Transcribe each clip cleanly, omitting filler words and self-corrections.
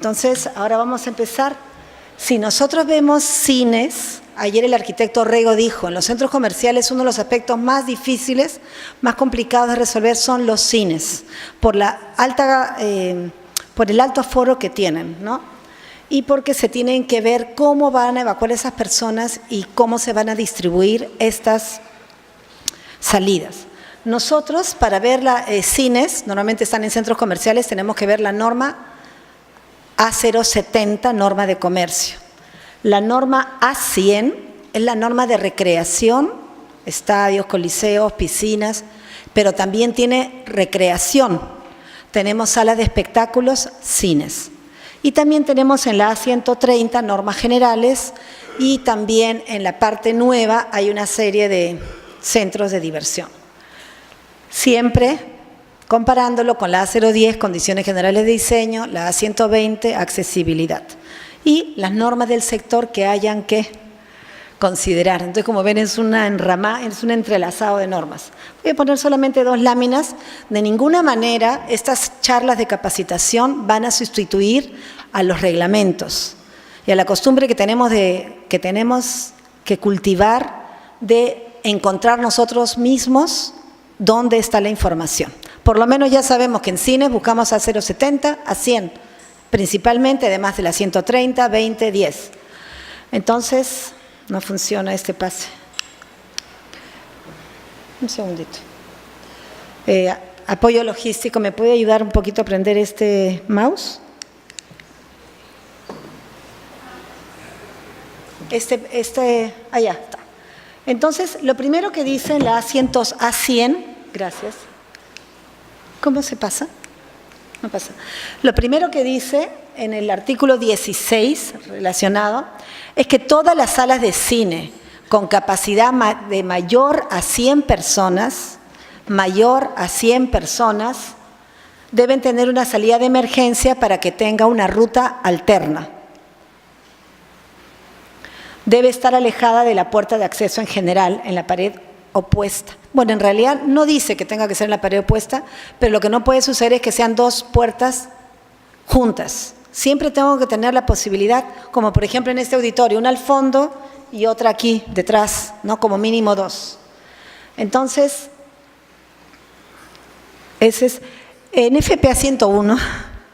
Entonces, ahora vamos a empezar. Si nosotros vemos cines, ayer el arquitecto Rego dijo, en los centros comerciales uno de los aspectos más difíciles, más complicados de resolver son los cines, por el alto aforo que tienen, ¿no? Y porque se tienen que ver cómo van a evacuar esas personas y cómo se van a distribuir estas salidas. Nosotros, para ver cines, normalmente están en centros comerciales, tenemos que ver la norma A070, norma de comercio. La norma A100 es la norma de recreación, estadios, coliseos, piscinas, pero también tiene recreación. Tenemos salas de espectáculos, cines. Y también tenemos en la A130 normas generales y también en la parte nueva hay una serie de centros de diversión. Siempre comparándolo con la A010, condiciones generales de diseño, la A120, accesibilidad. Y las normas del sector que hayan que considerar. Entonces, como ven, es un entrelazado de normas. Voy a poner solamente 2 láminas. De ninguna manera estas charlas de capacitación van a sustituir a los reglamentos y a la costumbre que tenemos que cultivar de encontrar nosotros mismos dónde está la información. Por lo menos ya sabemos que en cines buscamos a 070, a 100, principalmente, además de la 130, 20, 10. Entonces, no funciona este pase. Un segundito. Apoyo logístico, ¿me puede ayudar un poquito a prender este mouse? Allá está. Entonces, lo primero que dice en la A100, gracias. ¿Cómo se pasa? No pasa. Lo primero que dice en el artículo 16 relacionado es que todas las salas de cine con capacidad de mayor a 100 personas, deben tener una salida de emergencia para que tenga una ruta alterna. Debe estar alejada de la puerta de acceso en general, en la pared opuesta. Bueno, en realidad no dice que tenga que ser en la pared opuesta, pero lo que no puede suceder es que sean 2 puertas juntas. Siempre tengo que tener la posibilidad, como por ejemplo en este auditorio, una al fondo y otra aquí detrás, ¿no? Como mínimo 2. Entonces, ese es en FPA 101,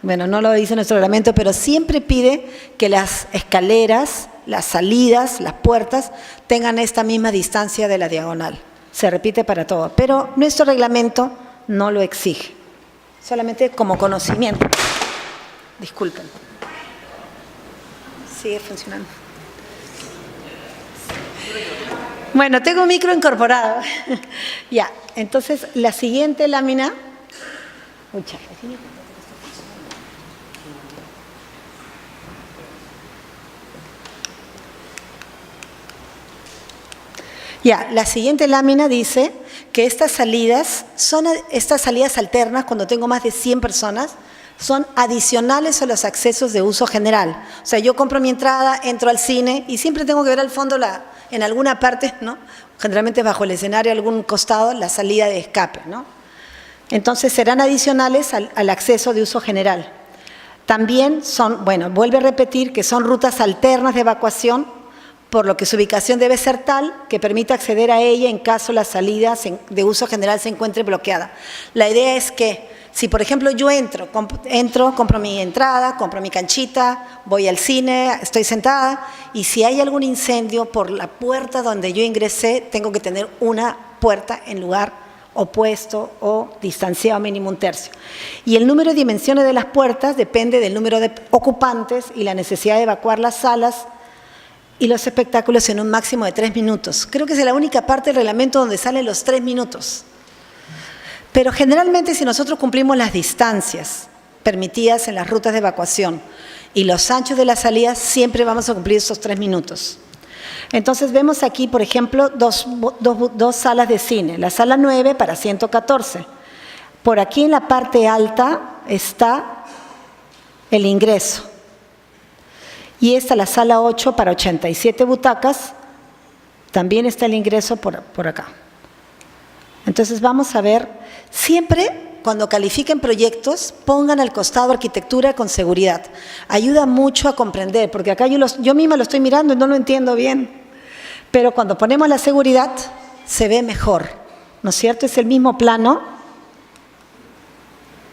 bueno, no lo dice nuestro reglamento, pero siempre pide que las escaleras, las salidas, las puertas, tengan esta misma distancia de la diagonal. Se repite para todo, pero nuestro reglamento no lo exige, solamente como conocimiento. Disculpen. Sigue funcionando. Bueno, tengo un micro incorporado. Ya, entonces la siguiente lámina. Muchas gracias. Ya, la siguiente lámina dice que estas salidas alternas, cuando tengo más de 100 personas, son adicionales a los accesos de uso general. O sea, yo compro mi entrada, entro al cine y siempre tengo que ver al fondo, en alguna parte, ¿no? Generalmente bajo el escenario, algún costado, la salida de escape, ¿no? Entonces, serán adicionales al acceso de uso general. También son, bueno, vuelve a repetir que son rutas alternas de evacuación, por lo que su ubicación debe ser tal que permita acceder a ella en caso la salida de uso general se encuentre bloqueada. La idea es que, si por ejemplo yo entro, compro mi entrada, compro mi canchita, voy al cine, estoy sentada, y si hay algún incendio por la puerta donde yo ingresé, tengo que tener una puerta en lugar opuesto o distanciado mínimo 1/3. Y el número y dimensiones de las puertas depende del número de ocupantes y la necesidad de evacuar las salas y los espectáculos en un máximo de 3 minutos. Creo que es la única parte del reglamento donde salen los 3 minutos. Pero generalmente si nosotros cumplimos las distancias permitidas en las rutas de evacuación y los anchos de las salidas, siempre vamos a cumplir esos 3 minutos. Entonces vemos aquí, por ejemplo, dos salas de cine. La sala 9 para 114. Por aquí en la parte alta está el ingreso. Y esta, la sala 8 para 87 butacas, también está el ingreso por acá. Entonces vamos a ver, siempre cuando califiquen proyectos, pongan al costado arquitectura con seguridad. Ayuda mucho a comprender, porque acá yo misma lo estoy mirando y no lo entiendo bien. Pero cuando ponemos la seguridad, se ve mejor, ¿no es cierto? Es el mismo plano.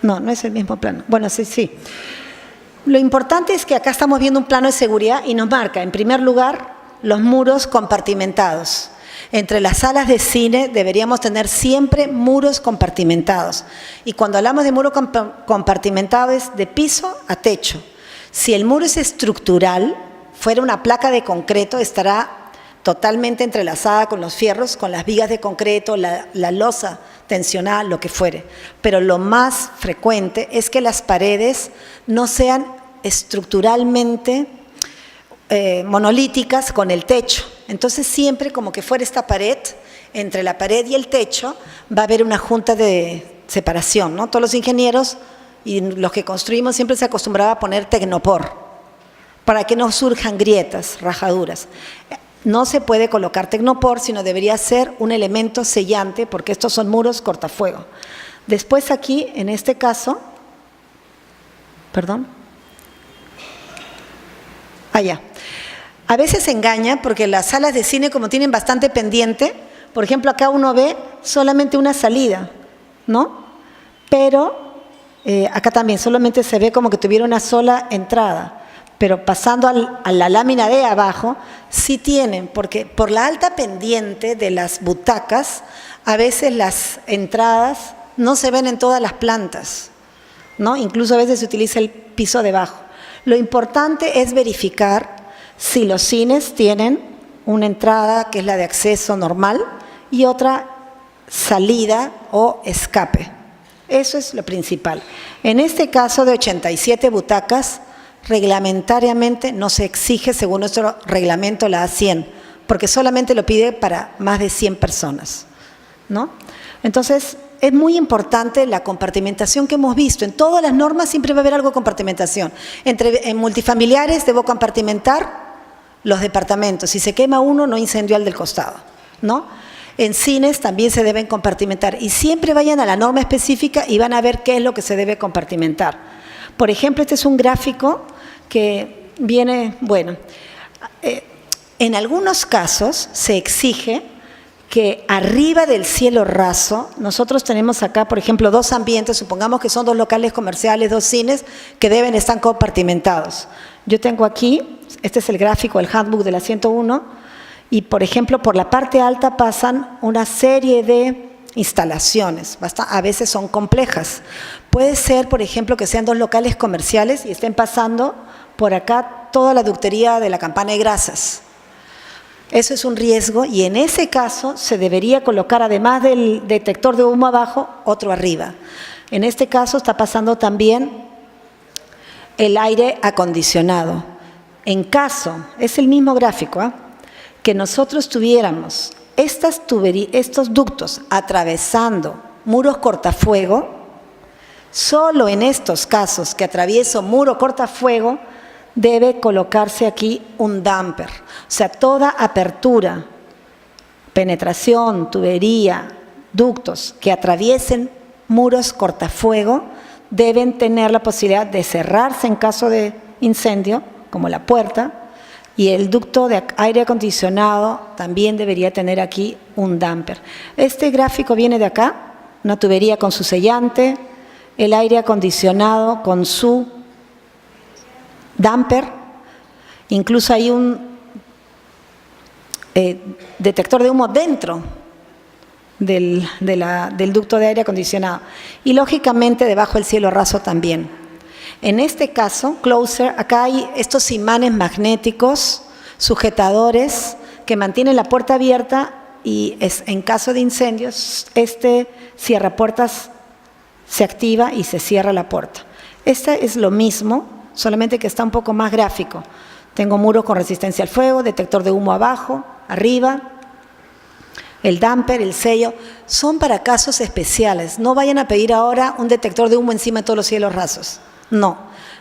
No, no es el mismo plano. Bueno, sí. Lo importante es que acá estamos viendo un plano de seguridad y nos marca, en primer lugar, los muros compartimentados. Entre las salas de cine deberíamos tener siempre muros compartimentados. Y cuando hablamos de muro compartimentado es de piso a techo. Si el muro es estructural, fuera una placa de concreto, estará totalmente entrelazada con los fierros, con las vigas de concreto, la losa tensional, lo que fuere. Pero lo más frecuente es que las paredes no sean estructuralmente monolíticas con el techo. Entonces siempre como que fuera esta pared, entre la pared y el techo, va a haber una junta de separación, ¿no? Todos los ingenieros y los que construimos siempre se acostumbraba a poner tecnopor, para que no surjan grietas, rajaduras. No se puede colocar tecnopor, sino debería ser un elemento sellante, porque estos son muros cortafuego. Después aquí, en este caso, a veces engaña, porque las salas de cine, como tienen bastante pendiente, por ejemplo, acá uno ve solamente una salida, ¿no? Pero acá también solamente se ve como que tuviera una sola entrada. Pero pasando a la lámina de abajo, sí tienen, porque por la alta pendiente de las butacas, a veces las entradas no se ven en todas las plantas, ¿no? Incluso a veces se utiliza el piso debajo. Lo importante es verificar si los cines tienen una entrada que es la de acceso normal y otra salida o escape. Eso es lo principal. En este caso de 87 butacas, reglamentariamente no se exige, según nuestro reglamento, la A100, porque solamente lo pide para más de 100 personas, ¿no? Entonces, es muy importante la compartimentación que hemos visto. En todas las normas siempre va a haber algo de compartimentación. En multifamiliares debo compartimentar los departamentos. Si se quema uno, no incendio al del costado, ¿no? En cines también se deben compartimentar. Y siempre vayan a la norma específica y van a ver qué es lo que se debe compartimentar. Por ejemplo, este es un gráfico que viene, en algunos casos se exige que arriba del cielo raso, nosotros tenemos acá, por ejemplo, dos ambientes, supongamos que son dos locales comerciales, dos cines, que deben estar compartimentados. Yo tengo aquí, este es el gráfico, el handbook de la 101, y por ejemplo, por la parte alta pasan una serie de instalaciones, a veces son complejas. Puede ser, por ejemplo, que sean dos locales comerciales y estén pasando por acá toda la ductería de la campana de grasas. Eso es un riesgo y en ese caso se debería colocar, además del detector de humo abajo, otro arriba. En este caso está pasando también el aire acondicionado. En caso, es el mismo gráfico, que nosotros tuviéramos estos ductos atravesando muros cortafuego, solo en estos casos que atravieso muro cortafuego, debe colocarse aquí un damper. O sea, toda apertura, penetración, tubería, ductos que atraviesen muros cortafuego deben tener la posibilidad de cerrarse en caso de incendio, como la puerta, y el ducto de aire acondicionado también debería tener aquí un damper. Este gráfico viene de acá, una tubería con su sellante, el aire acondicionado con su damper, incluso hay un detector de humo dentro del ducto de aire acondicionado y lógicamente debajo del cielo raso también. En este caso, closer, acá hay estos imanes magnéticos, sujetadores que mantienen la puerta abierta y en caso de incendios, este cierrapuertas se activa y se cierra la puerta. Este es lo mismo, solamente que está un poco más gráfico. Tengo muros con resistencia al fuego, detector de humo abajo, arriba, el damper, el sello. Son para casos especiales. No vayan a pedir ahora un detector de humo encima de todos los cielos rasos. No.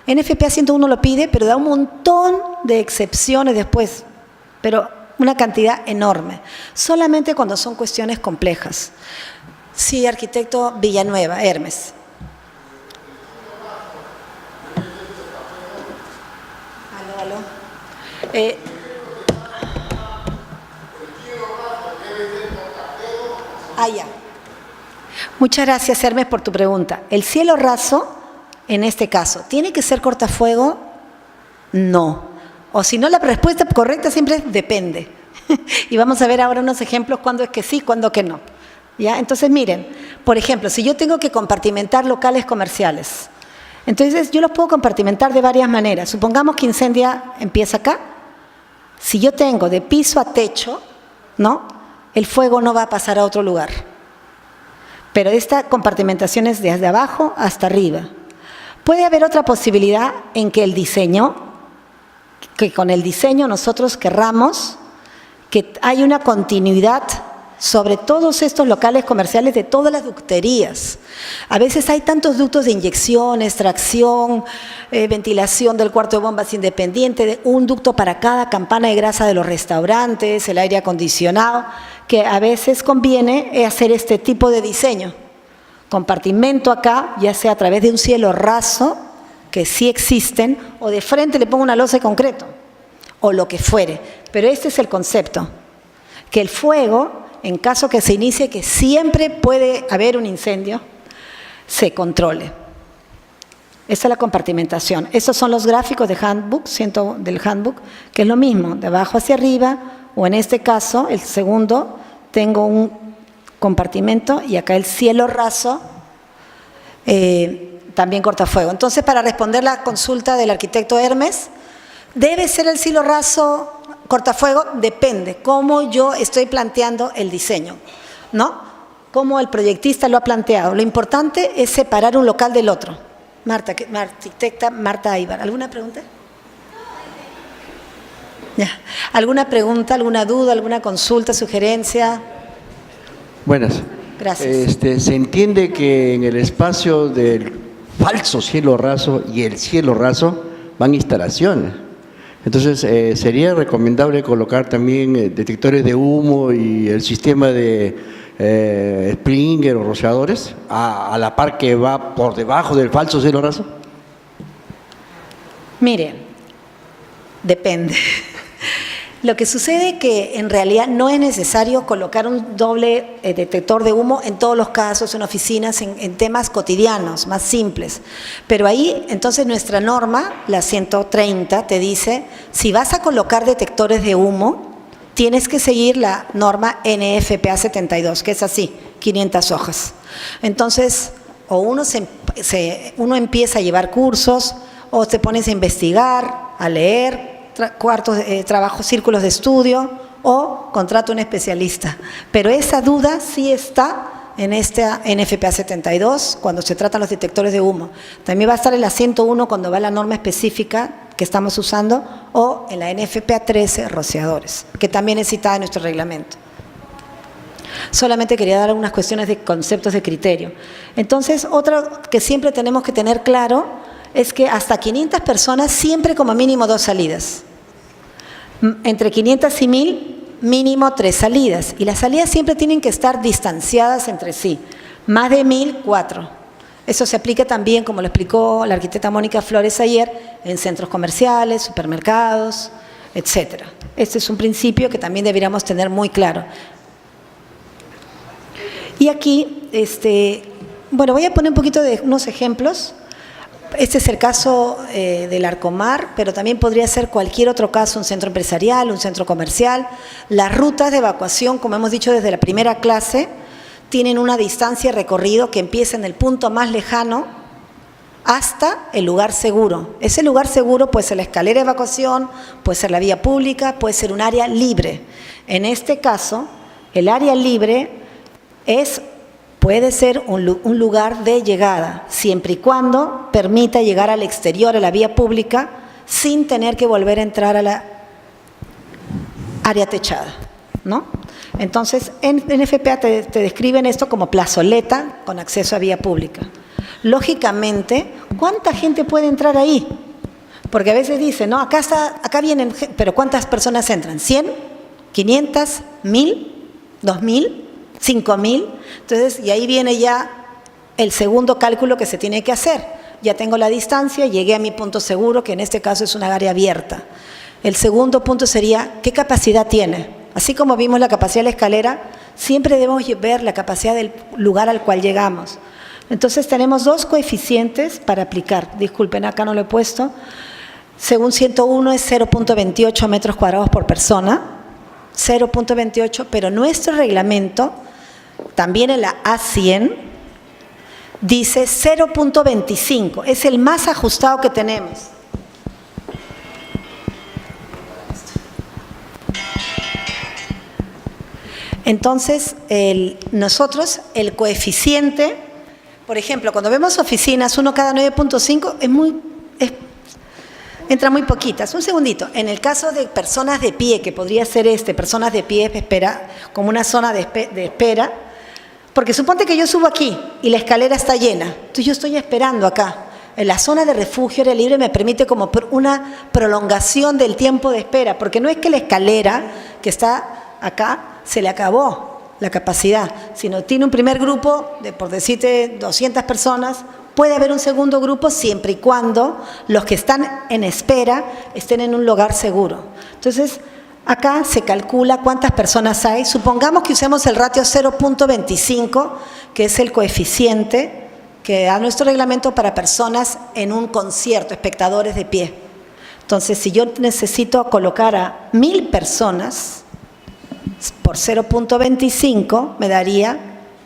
NFPA 101 lo pide, pero da un montón de excepciones después, pero una cantidad enorme. Solamente cuando son cuestiones complejas. Sí, arquitecto Villanueva, Hermes. aló. Eh, ya. Muchas gracias, Hermes, por tu pregunta. El cielo raso, en este caso, ¿tiene que ser cortafuego? No. O si no, la respuesta correcta siempre es depende. Y vamos a ver ahora unos ejemplos cuándo es que sí, cuándo que no. ¿Ya? Entonces, miren, por ejemplo, si yo tengo que compartimentar locales comerciales, entonces yo los puedo compartimentar de varias maneras. Supongamos que incendia empieza acá. Si yo tengo de piso a techo, ¿no?, el fuego no va a pasar a otro lugar. Pero esta compartimentación es desde abajo hasta arriba. Puede haber otra posibilidad en que el diseño, que con el diseño nosotros querramos que hay una continuidad sobre todos estos locales comerciales de todas las ducterías. A veces hay tantos ductos de inyección, extracción, ventilación del cuarto de bombas independiente, un ducto para cada campana de grasa de los restaurantes, el aire acondicionado, que a veces conviene hacer este tipo de diseño. Compartimento acá, ya sea a través de un cielo raso, que sí existen, o de frente le pongo una losa de concreto, o lo que fuere. Pero este es el concepto, que el fuego, en caso que se inicie, que siempre puede haber un incendio, se controle. Esa es la compartimentación. Estos son los gráficos de handbook, del handbook, que es lo mismo, de abajo hacia arriba, o en este caso, el segundo, tengo un compartimento y acá el cielo raso, también cortafuego. Entonces, para responder la consulta del arquitecto Hermes, ¿debe ser el cielo raso cortafuego? Depende cómo yo estoy planteando el diseño, ¿no? Cómo el proyectista lo ha planteado. Lo importante es separar un local del otro. Arquitecta Marta Aybar, ¿alguna pregunta? Ya. ¿Alguna pregunta, alguna duda, alguna consulta, sugerencia? Buenas. Gracias. Se entiende que en el espacio del falso cielo raso y el cielo raso van instalaciones. Entonces, ¿sería recomendable colocar también detectores de humo y el sistema de Springer o rociadores a la par que va por debajo del falso cielo raso? Mire, depende. Lo que sucede es que en realidad no es necesario colocar un doble detector de humo en todos los casos, en oficinas, en temas cotidianos, más simples. Pero ahí, entonces, nuestra norma, la 130, te dice, si vas a colocar detectores de humo, tienes que seguir la norma NFPA 72, que es así, 500 hojas. Entonces, o uno empieza a llevar cursos, o te pones a investigar, a leer, trabajo, círculos de estudio, o contrata un especialista. Pero esa duda sí está en esta NFPA 72 cuando se tratan los detectores de humo. También va a estar en la 101 cuando va la norma específica que estamos usando, o en la NFPA 13 rociadores, que también es citada en nuestro reglamento. Solamente quería dar algunas cuestiones de conceptos de criterio. Entonces, otra que siempre tenemos que tener claro es que hasta 500 personas siempre como mínimo 2 salidas. Entre 500 y 1000, mínimo 3 salidas. Y las salidas siempre tienen que estar distanciadas entre sí. Más de 1000, 4. Eso se aplica también, como lo explicó la arquitecta Mónica Flores ayer, en centros comerciales, supermercados, etc. Este es un principio que también deberíamos tener muy claro. Y aquí, bueno, voy a poner un poquito de unos ejemplos. Este es el caso del Arcomar, pero también podría ser cualquier otro caso, un centro empresarial, un centro comercial. Las rutas de evacuación, como hemos dicho desde la primera clase, tienen una distancia de recorrido que empieza en el punto más lejano hasta el lugar seguro. Ese lugar seguro puede ser la escalera de evacuación, puede ser la vía pública, puede ser un área libre. En este caso, el área libre puede ser un lugar de llegada, siempre y cuando permita llegar al exterior, a la vía pública, sin tener que volver a entrar a la área techada, ¿no? Entonces, en FPA te describen esto como plazoleta con acceso a vía pública. Lógicamente, ¿cuánta gente puede entrar ahí? Porque a veces dicen, no, acá vienen, pero ¿cuántas personas entran? ¿100? ¿500? ¿1000? ¿2000? ¿5000? Entonces, y ahí viene ya el segundo cálculo que se tiene que hacer. ya tengo la distancia, llegué a mi punto seguro, que en este caso es una área abierta. El segundo punto sería, ¿qué capacidad tiene? Así como vimos la capacidad de la escalera, siempre debemos ver la capacidad del lugar al cual llegamos. Entonces tenemos dos coeficientes para aplicar. Disculpen, acá no lo he puesto. Según 101 es 0.28 metros cuadrados por persona, 0.28, pero nuestro reglamento, también en la A100, dice 0.25, es el más ajustado que tenemos. Entonces, nosotros, el coeficiente, por ejemplo, cuando vemos oficinas, 1 cada 9.5, entra muy poquitas. Un segundito, en el caso de personas de pie, que podría ser personas de pie, espera, como una zona de espera, porque suponte que yo subo aquí y la escalera está llena, entonces yo estoy esperando acá. En la zona de refugio área libre me permite como una prolongación del tiempo de espera, porque no es que la escalera que está acá se le acabó la capacidad, sino tiene un primer grupo de, por decirte, 200 personas, puede haber un segundo grupo siempre y cuando los que están en espera estén en un lugar seguro. Entonces, acá se calcula cuántas personas hay. Supongamos que usemos el ratio 0.25, que es el coeficiente que da nuestro reglamento para personas en un concierto, espectadores de pie. Entonces, si yo necesito colocar a 1000 personas por 0.25, me daría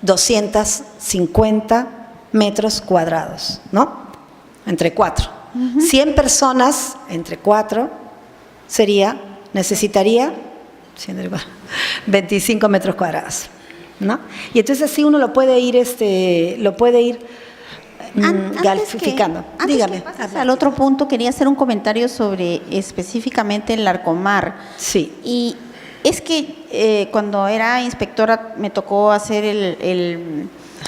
250 metros cuadrados, ¿no? Entre 4. 100 personas entre 4 necesitaría 25 metros cuadrados, ¿no? Y entonces así uno lo puede ir galificando. Dígame. Al otro punto, quería hacer un comentario sobre específicamente el Larcomar. Sí. Y es que cuando era inspectora me tocó hacer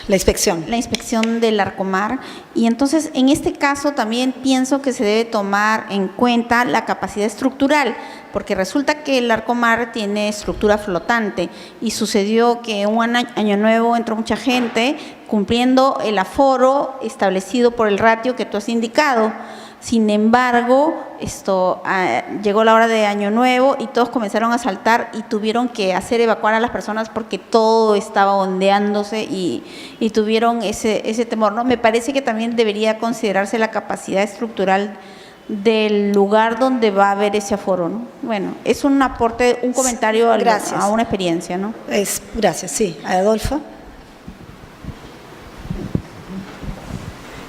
la inspección. La inspección del Larcomar, y entonces en este caso también pienso que se debe tomar en cuenta la capacidad estructural, porque resulta que el Larcomar tiene estructura flotante y sucedió que un año nuevo entró mucha gente cumpliendo el aforo establecido por el ratio que tú has indicado. Sin embargo, llegó la hora de Año Nuevo y todos comenzaron a saltar y tuvieron que hacer evacuar a las personas porque todo estaba ondeándose y tuvieron ese temor, ¿no? Me parece que también debería considerarse la capacidad estructural del lugar donde va a haber ese aforo, ¿no? Bueno, es un aporte, un comentario a una experiencia, ¿no? Gracias, sí. Adolfo.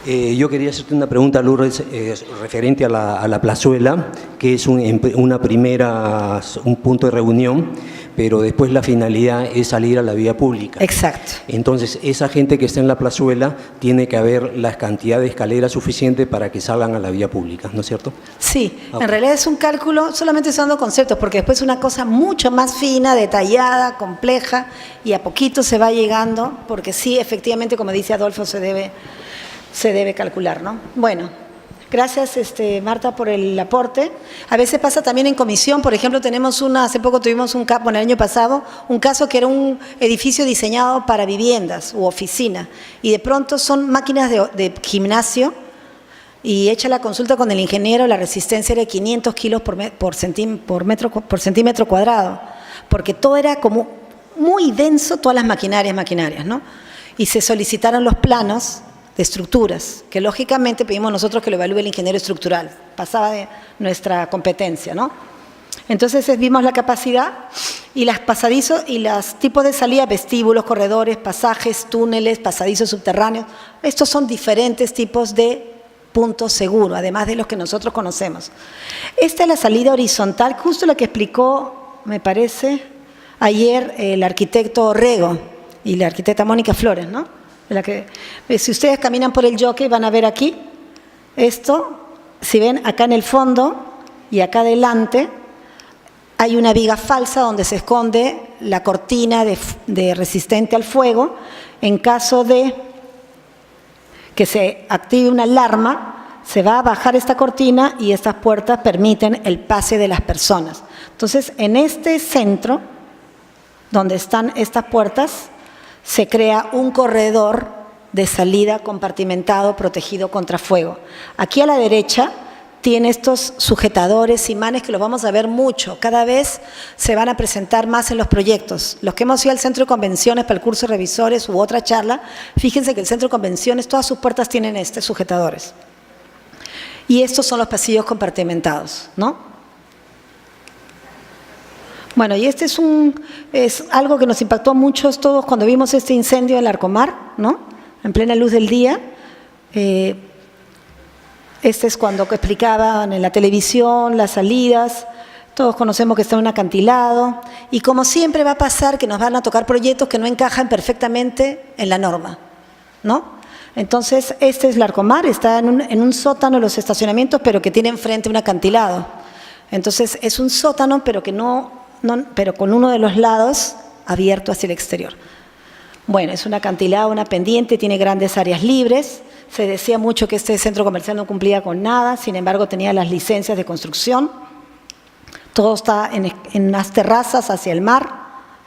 Yo quería hacerte una pregunta, Lourdes, referente a la plazuela, que es un punto de reunión, pero después la finalidad es salir a la vía pública. Exacto. Entonces, esa gente que está en la plazuela tiene que haber la cantidad de escaleras suficiente para que salgan a la vía pública, ¿no es cierto? Sí, en realidad es un cálculo, solamente son dando conceptos, porque después es una cosa mucho más fina, detallada, compleja, y a poquito se va llegando, porque sí, efectivamente, como dice Adolfo, se debe calcular, ¿no? Bueno, gracias Marta por el aporte. A veces pasa también en comisión, por ejemplo, hace poco tuvimos el año pasado, un caso que era un edificio diseñado para viviendas u oficina, y de pronto son máquinas de gimnasio, y hecha la consulta con el ingeniero, la resistencia era de 500 kilos por centímetro cuadrado, porque todo era como muy denso, todas las maquinarias, ¿no? Y se solicitaron los planos de estructuras, que lógicamente pedimos nosotros que lo evalúe el ingeniero estructural, pasaba de nuestra competencia, ¿no? Entonces vimos la capacidad y las pasadizos y los tipos de salida, vestíbulos, corredores, pasajes, túneles, pasadizos subterráneos. Estos son diferentes tipos de puntos seguros, además de los que nosotros conocemos. Esta es la salida horizontal, justo la que explicó, me parece, ayer el arquitecto Orrego y la arquitecta Mónica Flores, ¿no? Si ustedes caminan por el Jockey van a ver aquí, si ven acá en el fondo y acá adelante, hay una viga falsa donde se esconde la cortina de resistente al fuego. En caso de que se active una alarma, se va a bajar esta cortina y estas puertas permiten el pase de las personas. Entonces, en este centro, donde están estas puertas, se crea un corredor de salida compartimentado, protegido contra fuego. Aquí a la derecha tiene estos sujetadores, imanes, que los vamos a ver mucho. Cada vez se van a presentar más en los proyectos. Los que hemos ido al centro de convenciones para el curso de revisores u otra charla, fíjense que el centro de convenciones, todas sus puertas tienen estos sujetadores. Y estos son los pasillos compartimentados, ¿no? Bueno, y este es algo que nos impactó a muchos todos cuando vimos este incendio del Larcomar, ¿no? En plena luz del día. Este es cuando explicaban en la televisión las salidas. Todos conocemos que está en un acantilado. Y como siempre va a pasar que nos van a tocar proyectos que no encajan perfectamente en la norma, ¿no? Entonces, este es Larcomar, está en un sótano de los estacionamientos, pero que tiene enfrente un acantilado. Entonces, es un sótano, pero pero con uno de los lados abierto hacia el exterior. Bueno, es un acantilado, una pendiente, tiene grandes áreas libres. Se decía mucho que este centro comercial no cumplía con nada, sin embargo tenía las licencias de construcción. Todo está en unas terrazas hacia el mar,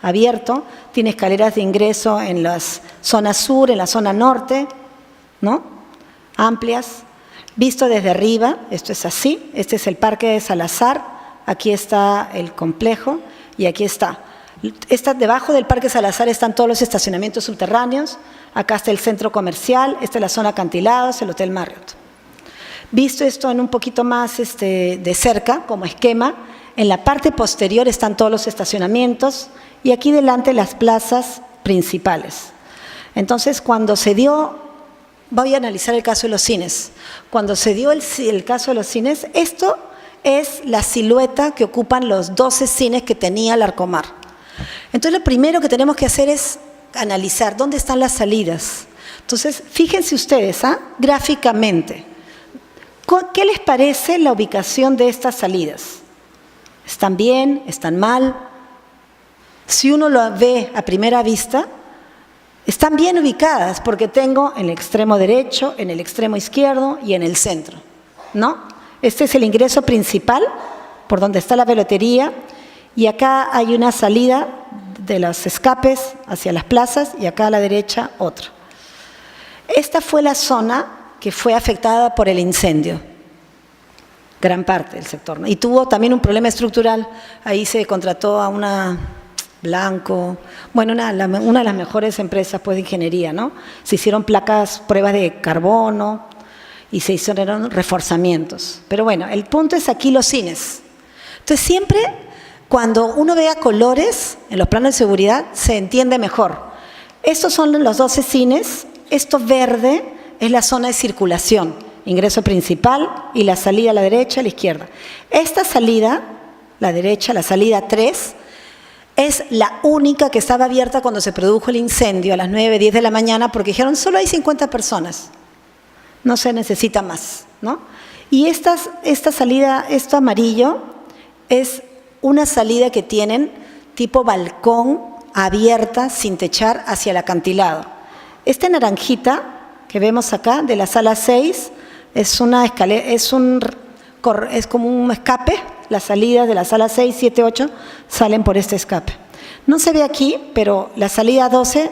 abierto. Tiene escaleras de ingreso en la zona sur, en la zona norte, ¿no? Amplias. Visto desde arriba, esto es así. Este es el Parque de Salazar. Aquí está el complejo y aquí está. Debajo del Parque Salazar están todos los estacionamientos subterráneos. Acá está el centro comercial, esta es la zona acantilados, el Hotel Marriott. Visto esto en un poquito más de cerca, como esquema, en la parte posterior están todos los estacionamientos y aquí delante las plazas principales. Entonces, cuando se dio, voy a analizar el caso de los cines. Cuando se dio el caso de los cines, esto es la silueta que ocupan los 12 cines que tenía Larcomar. Entonces, lo primero que tenemos que hacer es analizar dónde están las salidas. Entonces, fíjense ustedes, gráficamente, ¿qué les parece la ubicación de estas salidas? ¿Están bien? ¿Están mal? Si uno lo ve a primera vista, están bien ubicadas porque tengo en el extremo derecho, en el extremo izquierdo y en el centro, ¿no? Este es el ingreso principal, por donde está la velotería, y acá hay una salida de los escapes hacia las plazas y acá a la derecha otra. Esta fue la zona que fue afectada por el incendio, gran parte del sector, ¿no? Y tuvo también un problema estructural. Ahí se contrató a una Blanco, bueno, una de las mejores empresas pues, de ingeniería, ¿no? Se hicieron pruebas de carbono y se hicieron reforzamientos. Pero bueno, el punto es aquí los cines. Entonces siempre cuando uno vea colores en los planos de seguridad se entiende mejor. Estos son los 12 cines, esto verde es la zona de circulación, ingreso principal y la salida a la derecha, a la izquierda. Esta salida, la derecha, la salida 3, es la única que estaba abierta cuando se produjo el incendio a las 9, 10 de la mañana porque dijeron solo hay 50 personas, no se necesita más, ¿no? Y esta salida, esto amarillo, es una salida que tienen tipo balcón abierta, sin techar, hacia el acantilado. Esta naranjita que vemos acá, de la sala 6, es una escalera, es como un escape. Las salidas de la sala 6, 7, 8 salen por este escape. No se ve aquí, pero la salida 12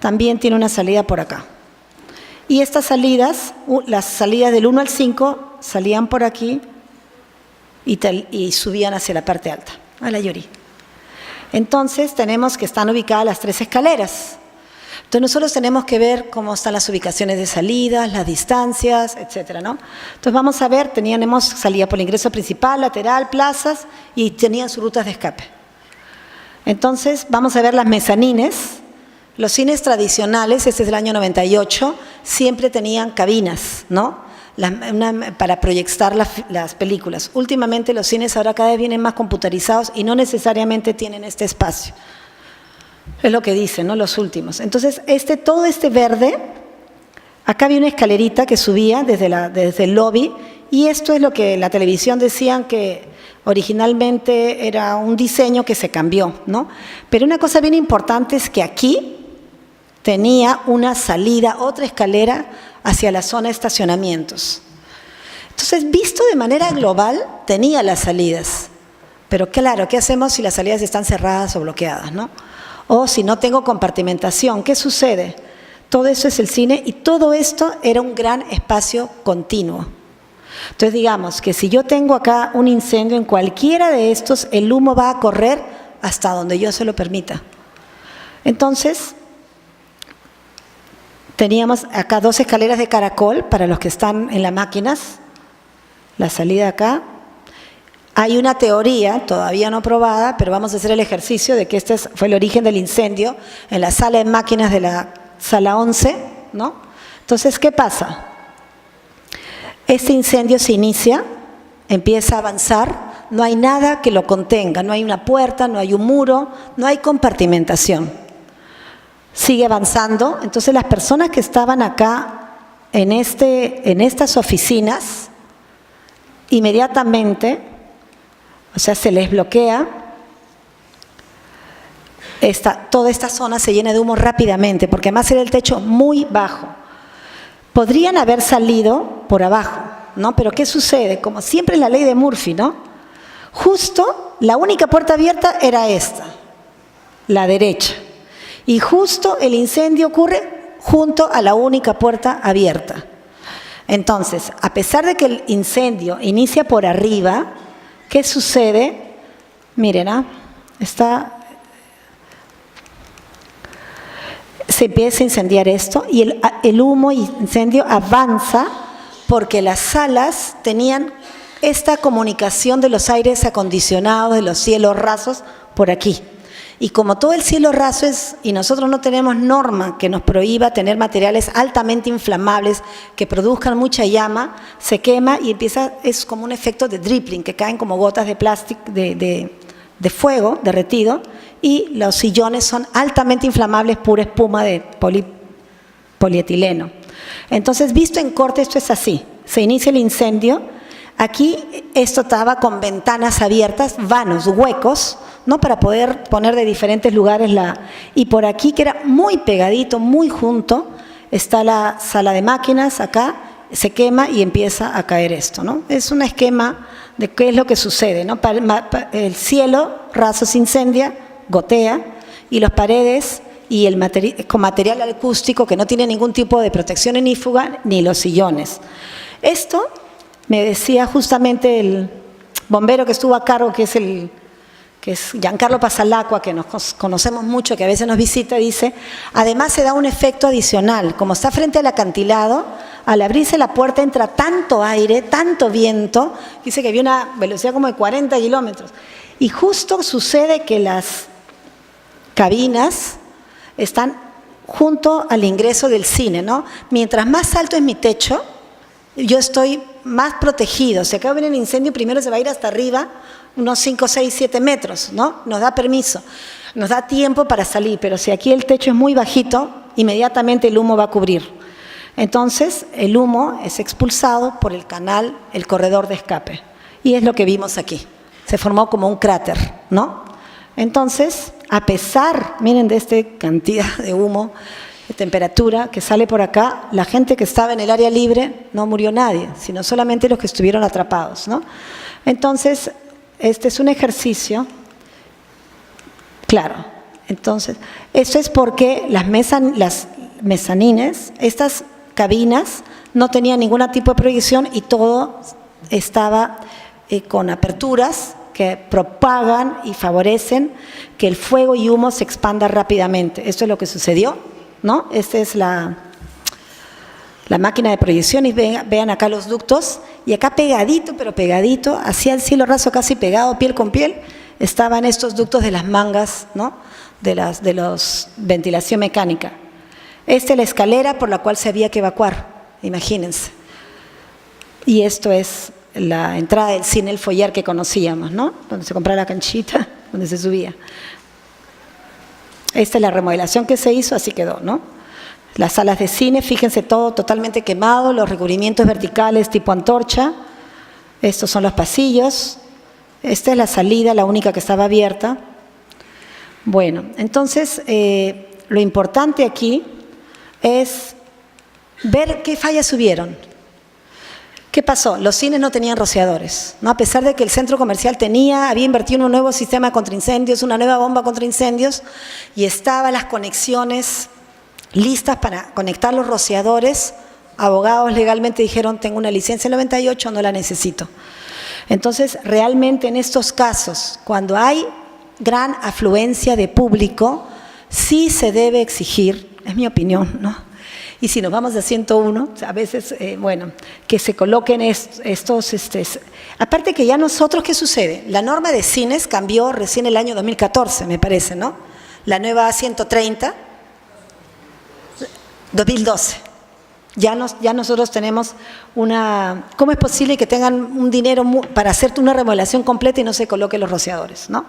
también tiene una salida por acá. Y estas salidas, las salidas del 1 al 5, salían por aquí y subían hacia la parte alta, a la Yuri. Entonces tenemos que están ubicadas las 3 escaleras. Entonces nosotros tenemos que ver cómo están las ubicaciones de salidas, las distancias, etcétera, ¿no? Entonces vamos a ver, teníamos salida por el ingreso principal, lateral, plazas y tenían sus rutas de escape. Entonces vamos a ver las mezanines. Los cines tradicionales, este es del año 98, siempre tenían cabinas, ¿no? Para proyectar las películas. Últimamente los cines ahora cada vez vienen más computarizados y no necesariamente tienen este espacio. Es lo que dicen, ¿no? Los últimos. Entonces, todo este verde, acá había una escalerita que subía desde el lobby y esto es lo que en la televisión decían que originalmente era un diseño que se cambió, ¿no? Pero una cosa bien importante es que aquí tenía una salida, otra escalera hacia la zona de estacionamientos. Entonces, visto de manera global, tenía las salidas. Pero claro, ¿qué hacemos si las salidas están cerradas o bloqueadas, no? O si no tengo compartimentación, ¿qué sucede? Todo eso es el cine y todo esto era un gran espacio continuo. Entonces digamos que si yo tengo acá un incendio en cualquiera de estos, el humo va a correr hasta donde yo se lo permita. Entonces, teníamos acá 2 escaleras de caracol para los que están en las máquinas, la salida acá. Hay una teoría, todavía no probada, pero vamos a hacer el ejercicio de que este fue el origen del incendio en la sala de máquinas de la sala 11, ¿no? Entonces, ¿qué pasa? Este incendio se inicia, empieza a avanzar, no hay nada que lo contenga, no hay una puerta, no hay un muro, no hay compartimentación. Sigue avanzando, entonces las personas que estaban acá en estas oficinas, inmediatamente, o sea, se les bloquea, toda esta zona se llena de humo rápidamente, porque además era el techo muy bajo. Podrían haber salido por abajo, ¿no? Pero ¿qué sucede? Como siempre la ley de Murphy, ¿no? Justo la única puerta abierta era esta, la derecha. Y justo el incendio ocurre junto a la única puerta abierta. Entonces, a pesar de que el incendio inicia por arriba, ¿qué sucede? Miren, se empieza a incendiar esto y el humo y incendio avanza porque las salas tenían esta comunicación de los aires acondicionados, de los cielos rasos por aquí. Y como todo el cielo raso y nosotros no tenemos norma que nos prohíba tener materiales altamente inflamables que produzcan mucha llama, se quema y es como un efecto de dripping, que caen como gotas de plástico, de fuego derretido, y los sillones son altamente inflamables, pura espuma de polietileno. Entonces, visto en corte, esto es así. Se inicia el incendio. Aquí esto estaba con ventanas abiertas, vanos, huecos, ¿no? Para poder poner de diferentes lugares y por aquí, que era muy pegadito, muy junto, está la sala de máquinas, acá se quema y empieza a caer esto, ¿no? Es un esquema de qué es lo que sucede, ¿no? El cielo raso se incendia, gotea, y las paredes y con material acústico que no tiene ningún tipo de protección inífuga, ni los sillones. Esto me decía justamente el bombero que estuvo a cargo, que es Giancarlo Pasalacqua, que nos conocemos mucho, que a veces nos visita, dice, además se da un efecto adicional, como está frente al acantilado, al abrirse la puerta entra tanto aire, tanto viento, dice que había una velocidad como de 40 kilómetros, y justo sucede que las cabinas están junto al ingreso del cine, ¿no? Mientras más alto es mi techo, yo estoy más protegido. Si acaba de venir el incendio, primero se va a ir hasta arriba, unos 5, 6, 7 metros, ¿no? Nos da permiso, nos da tiempo para salir, pero si aquí el techo es muy bajito, inmediatamente el humo va a cubrir. Entonces, el humo es expulsado por el canal, el corredor de escape. Y es lo que vimos aquí. Se formó como un cráter, ¿no? Entonces, a pesar, miren, de esta cantidad de humo, de temperatura que sale por acá, la gente que estaba en el área libre no murió nadie, sino solamente los que estuvieron atrapados, ¿no? Entonces, este es un ejercicio, claro, entonces, esto es porque las mezanines, estas cabinas, no tenían ningún tipo de proyección y todo estaba con aperturas que propagan y favorecen que el fuego y humo se expanda rápidamente. Esto es lo que sucedió, ¿no? Esta es la máquina de proyección y vean acá los ductos y acá pegadito, pero pegadito, hacia el cielo raso casi pegado, piel con piel, estaban estos ductos de las mangas, ¿no? de los ventilación mecánica. Esta es la escalera por la cual se había que evacuar, imagínense. Y esto es la entrada del cine, el foyer que conocíamos, ¿no? Donde se compraba la canchita, donde se subía. Esta es la remodelación que se hizo, así quedó, ¿no? Las salas de cine, fíjense, todo totalmente quemado, los recubrimientos verticales tipo antorcha. Estos son los pasillos. Esta es la salida, la única que estaba abierta. Bueno, entonces, lo importante aquí es ver qué fallas hubieron. ¿Qué pasó? Los cines no tenían rociadores, ¿no? A pesar de que el centro comercial había invertido en un nuevo sistema contra incendios, una nueva bomba contra incendios, y estaban las conexiones listas para conectar los rociadores. Abogados legalmente dijeron, tengo una licencia 98, no la necesito. Entonces, realmente en estos casos, cuando hay gran afluencia de público, sí se debe exigir, es mi opinión, ¿no? Y si nos vamos a 101, a veces, que se coloquen estos. Aparte que ya nosotros, ¿qué sucede? La norma de cines cambió recién el año 2014, me parece, ¿no? La nueva 130, 2012. Ya nosotros tenemos una. ¿Cómo es posible que tengan un dinero para hacer una remodelación completa y no se coloquen los rociadores, ¿no?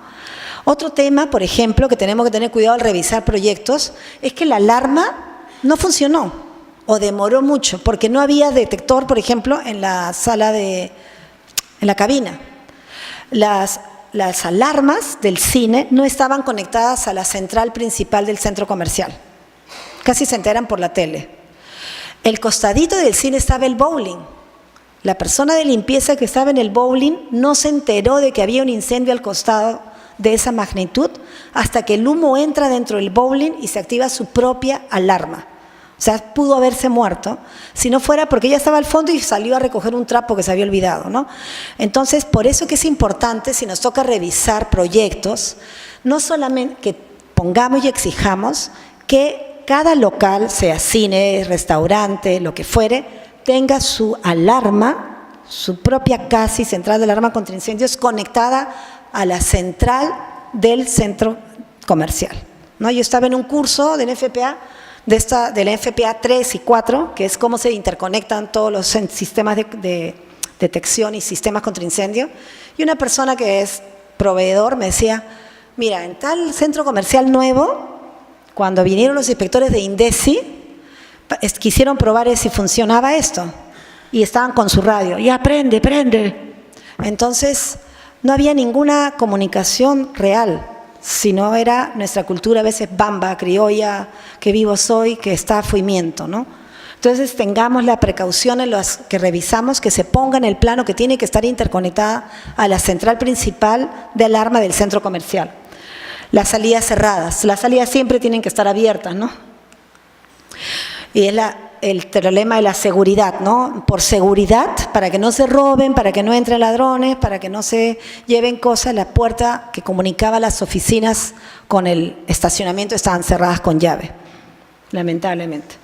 Otro tema, por ejemplo, que tenemos que tener cuidado al revisar proyectos, es que la alarma no funcionó o demoró mucho porque no había detector, por ejemplo, en la sala en la cabina. Las alarmas del cine no estaban conectadas a la central principal del centro comercial. Casi se enteran por la tele. El costadito del cine estaba el bowling. La persona de limpieza que estaba en el bowling no se enteró de que había un incendio al costado de esa magnitud hasta que el humo entra dentro del bowling y se activa su propia alarma. O sea, pudo haberse muerto si no fuera porque ella estaba al fondo y salió a recoger un trapo que se había olvidado, ¿no? Entonces, por eso que es importante, si nos toca revisar proyectos, no solamente que pongamos y exijamos que cada local, sea cine, restaurante, lo que fuere, tenga su alarma, su propia CASI, central de alarma contra incendios, conectada a la central del centro comercial, ¿no? Yo estaba en un curso del NFPA, de la NFPA 3 y 4, que es cómo se interconectan todos los sistemas de detección y sistemas contra incendio, y una persona que es proveedor me decía, mira, en tal centro comercial nuevo, cuando vinieron los inspectores de INDECI, quisieron probar si funcionaba esto, y estaban con su radio, ya prende. Entonces, no había ninguna comunicación real, sino era nuestra cultura a veces bamba, criolla, que vivo soy, que está a fuimiento, ¿no? Entonces tengamos la precaución en las que revisamos, que se ponga en el plano que tiene que estar interconectada a la central principal de alarma del centro comercial. Las salidas cerradas, las salidas siempre tienen que estar abiertas, ¿no? Y es el problema de la seguridad, ¿no? Por seguridad, para que no se roben, para que no entren ladrones, para que no se lleven cosas, la puerta que comunicaba las oficinas con el estacionamiento estaban cerradas con llave, lamentablemente.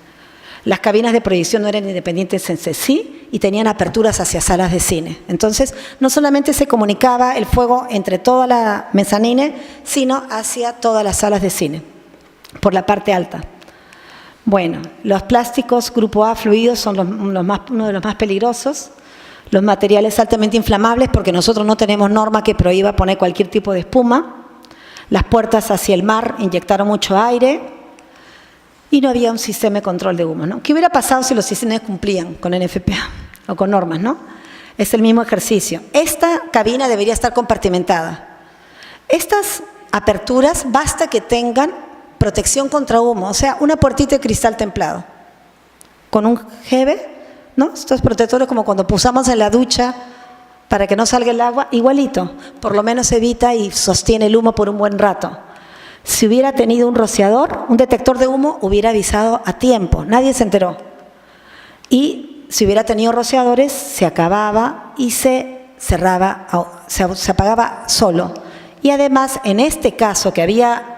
Las cabinas de proyección no eran independientes en sí y tenían aperturas hacia salas de cine. Entonces, no solamente se comunicaba el fuego entre toda la mezanine, sino hacia todas las salas de cine, por la parte alta. Bueno, los plásticos grupo A fluidos son uno de los más peligrosos. Los materiales altamente inflamables, porque nosotros no tenemos norma que prohíba poner cualquier tipo de espuma. Las puertas hacia el mar inyectaron mucho aire y no había un sistema de control de humo, ¿no? ¿Qué hubiera pasado si los sistemas cumplían con NFPA o con normas, ¿no? Es el mismo ejercicio. Esta cabina debería estar compartimentada. Estas aperturas basta que tengan protección contra humo, o sea, una puertita de cristal templado, con un jeve, ¿no? Estos protectores como cuando pusamos en la ducha para que no salga el agua, igualito, por lo menos evita y sostiene el humo por un buen rato. Si hubiera tenido un rociador, un detector de humo, hubiera avisado a tiempo, nadie se enteró. Y si hubiera tenido rociadores, se acababa y se cerraba, se apagaba solo. Y además, en este caso que había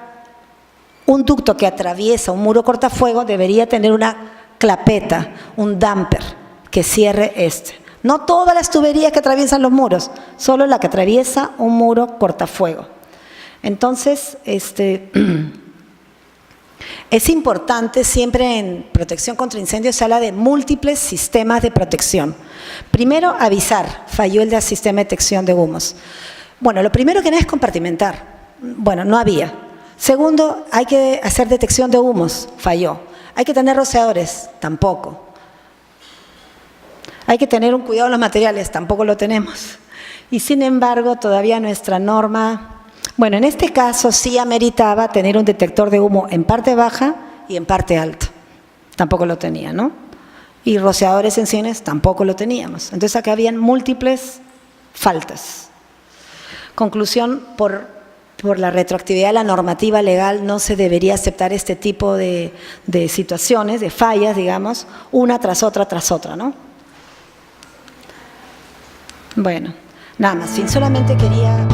un ducto que atraviesa un muro cortafuego, debería tener una clapeta, un damper que cierre No todas las tuberías que atraviesan los muros, solo la que atraviesa un muro cortafuego. Entonces, es importante, siempre en protección contra incendios se habla de múltiples sistemas de protección. Primero, avisar, falló el sistema de detección de humos. Bueno, lo primero que nada es compartimentar. Bueno, no había. Segundo, hay que hacer detección de humos, falló. Hay que tener rociadores, tampoco. Hay que tener un cuidado en los materiales, tampoco lo tenemos. Y sin embargo, todavía nuestra norma, bueno, en este caso sí ameritaba tener un detector de humo en parte baja y en parte alta. Tampoco lo tenía, ¿no? Y rociadores en cines tampoco lo teníamos. Entonces acá habían múltiples faltas. Conclusión, por por la retroactividad de la normativa legal no se debería aceptar este tipo de situaciones, de fallas, digamos, una tras otra, ¿no? Bueno, nada más, solamente quería